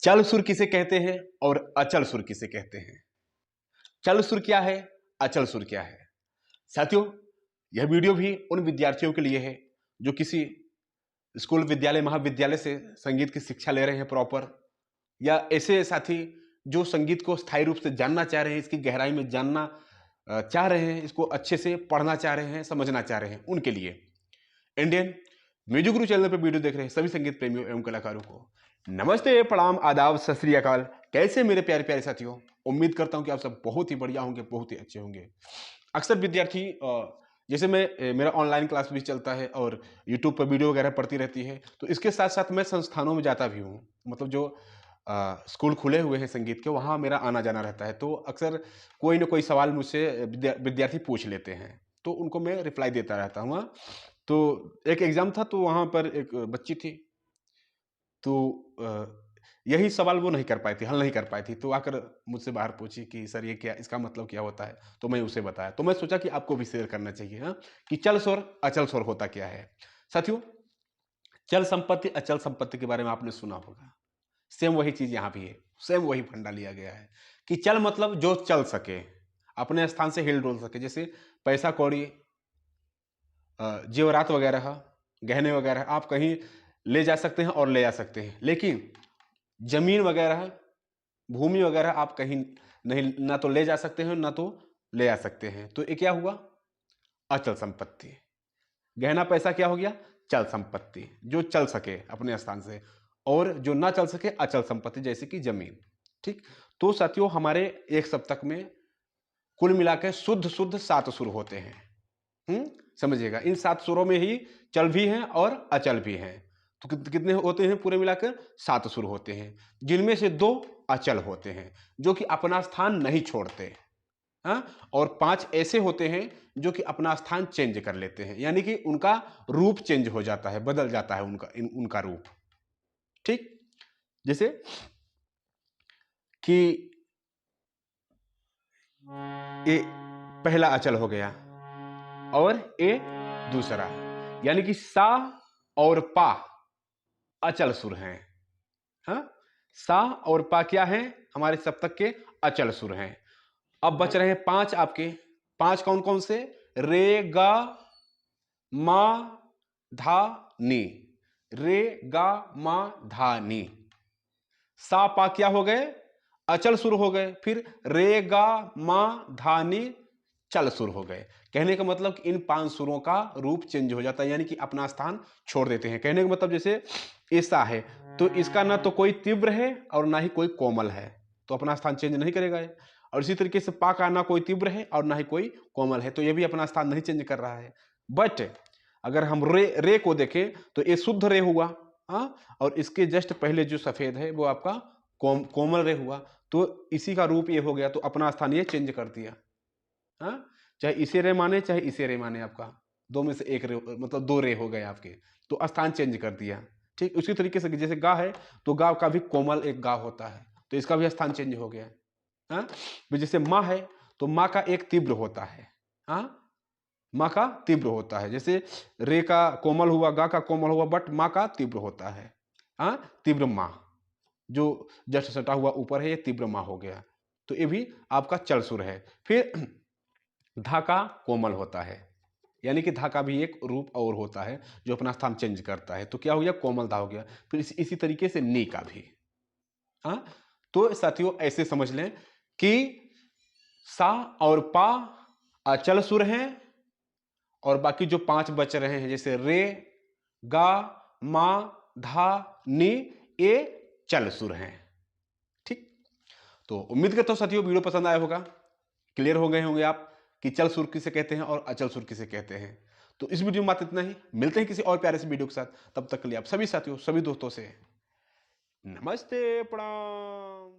चल सुर किसे कहते हैं और अचल सुर किसे कहते हैं? चल सुर क्या है, अचल सुर क्या है? साथियों, यह वीडियो भी उन विद्यार्थियों के लिए है जो किसी स्कूल, विद्यालय, महाविद्यालय से संगीत की शिक्षा ले रहे हैं प्रॉपर, या ऐसे साथी जो संगीत को स्थायी रूप से जानना चाह रहे हैं, इसकी गहराई में जानना चाह रहे हैं, इसको अच्छे से पढ़ना चाह रहे हैं, समझना चाह रहे हैं, उनके लिए। इंडियन म्यूजिक गुरु चैनल पर वीडियो देख रहे हैं सभी संगीत प्रेमियों एवं कलाकारों को नमस्ते, प्रणाम, आदाब, सत श्री अकाल। कैसे मेरे प्यारे प्यारे साथियों, उम्मीद करता हूं कि आप सब बहुत ही बढ़िया होंगे, बहुत ही अच्छे होंगे। अक्सर विद्यार्थी जैसे मेरा ऑनलाइन क्लास भी चलता है और यूट्यूब पर वीडियो वगैरह पड़ती रहती है, तो इसके साथ साथ मैं संस्थानों में जाता भी हूँ। मतलब जो स्कूल खुले हुए हैं संगीत के, वहाँ मेरा आना जाना रहता है। तो अक्सर कोई ना कोई सवाल मुझसे विद्यार्थी पूछ लेते हैं, तो उनको मैं रिप्लाई देता रहता हूँ। तो एक एग्जाम था, तो वहाँ पर एक बच्ची थी, तो यही सवाल वो नहीं कर पाई थी, हल नहीं कर पाई थी। तो आकर मुझसे बाहर पूछी कि सर ये क्या, इसका मतलब क्या होता है? तो मैं उसे बताया। तो मैं सोचा कि आपको भी शेयर करना चाहिए, हाँ, कि चल स्वर अचल स्वर होता क्या है। साथियों, चल संपत्ति अचल संपत्ति के बारे में आपने सुना होगा। सेम वही चीज यहाँ भी है, सेम वही फंडा लिया गया है कि चल मतलब जो चल सके, अपने स्थान से हिल डुल सके। जैसे पैसा कौड़ी, जेवरात वगैरह, गहने वगैरह आप कहीं ले जा सकते हैं और ले आ सकते हैं, लेकिन जमीन वगैरह, भूमि वगैरह आप कहीं नहीं, ना तो ले जा सकते हैं ना तो ले आ सकते हैं। तो ये क्या हुआ? अचल संपत्ति। गहना पैसा क्या हो गया? चल संपत्ति, जो चल सके अपने स्थान से, और जो ना चल सके अचल संपत्ति, जैसे कि जमीन। ठीक। तो साथियों, हमारे एक सप्तक में कुल मिलाकर शुद्ध शुद्ध 7 सुर होते हैं। समझिएगा, इन 7 सुरों में ही चल भी हैं और अचल भी हैं। तो कितने होते हैं? पूरे मिलाकर 7 सुर होते हैं, जिनमें से 2 अचल होते हैं जो कि अपना स्थान नहीं छोड़ते, हाँ? और 5 ऐसे होते हैं जो कि अपना स्थान चेंज कर लेते हैं, यानी कि उनका रूप चेंज हो जाता है, बदल जाता है उनका रूप। ठीक। जैसे कि ये पहला अचल हो गया और ए दूसरा, यानी कि सा और पा अचल सुर हैं। हाँ? सा और पा क्या है? हमारे सप्तक के अचल सुर हैं। अब बच रहे हैं 5 आपके। 5 कौन कौन से? रे, गा, मा, धा, नी। रे, गा, मा, धा, नी। सा पा क्या हो गए? अचल सुर हो गए। फिर रे, गा, मा, धा, नी चल सुर हो गए। कहने का मतलब कि इन 5 सुरों का रूप चेंज हो जाता है, यानी कि अपना स्थान छोड़ देते हैं। कहने का मतलब जैसे ऐसा है, तो इसका ना तो कोई तीव्र है और ना ही कोई कोमल है, तो अपना स्थान चेंज नहीं करेगा ये। और इसी तरीके से पा का ना कोई तीव्र है और ना ही कोई कोमल है, तो ये भी अपना स्थान नहीं चेंज कर रहा है। बट अगर हम रे को देखें तो ये शुद्ध रे हुआ, हाँ, और इसके जस्ट पहले जो सफेद है वो आपका कोमल रे हुआ। तो इसी का रूप ये हो गया, तो अपना स्थान ये चेंज कर दिया। हाँ, चाहे इसे रे माने चाहे इसे रे माने, आपका 2 में से 1 रे, मतलब 2 रे हो गए आपके, तो स्थान चेंज कर दिया। ठीक। उसी तरीके से जैसे गा है, तो गा का भी कोमल एक गा होता है, तो इसका भी स्थान चेंज हो गया। हाँ, जैसे माँ है, तो माँ का एक तीव्र होता है। हाँ, माँ का तीव्र होता है। जैसे रे का कोमल हुआ, गा का कोमल हुआ, बट माँ का तीव्र होता है। हाँ, तीव्र माँ, जो जस्ट सटा हुआ ऊपर है, ये तीव्र माँ हो गया। तो ये भी आपका चल सुर है। फिर धा का कोमल होता है, यानी कि धा का भी एक रूप और होता है जो अपना स्थान चेंज करता है, तो क्या हो गया? कोमल धा हो गया। फिर इसी तरीके से नी का भी। हाँ, तो साथियों ऐसे समझ लें कि सा और पा अचल सुर हैं, और बाकी जो 5 बच रहे हैं, जैसे रे, गा, मा, धा, नी, ये चल सुर हैं। ठीक। तो उम्मीद करता हूं साथियों वीडियो पसंद आया होगा, क्लियर हो गए होंगे आप कि चल सुर किसे कहते हैं और अचल सुर किसे कहते हैं। तो इस वीडियो में बात इतना ही। मिलते हैं किसी और प्यारे से वीडियो के साथ। तब तक के लिए आप सभी साथियों, सभी दोस्तों से नमस्ते, प्रणाम।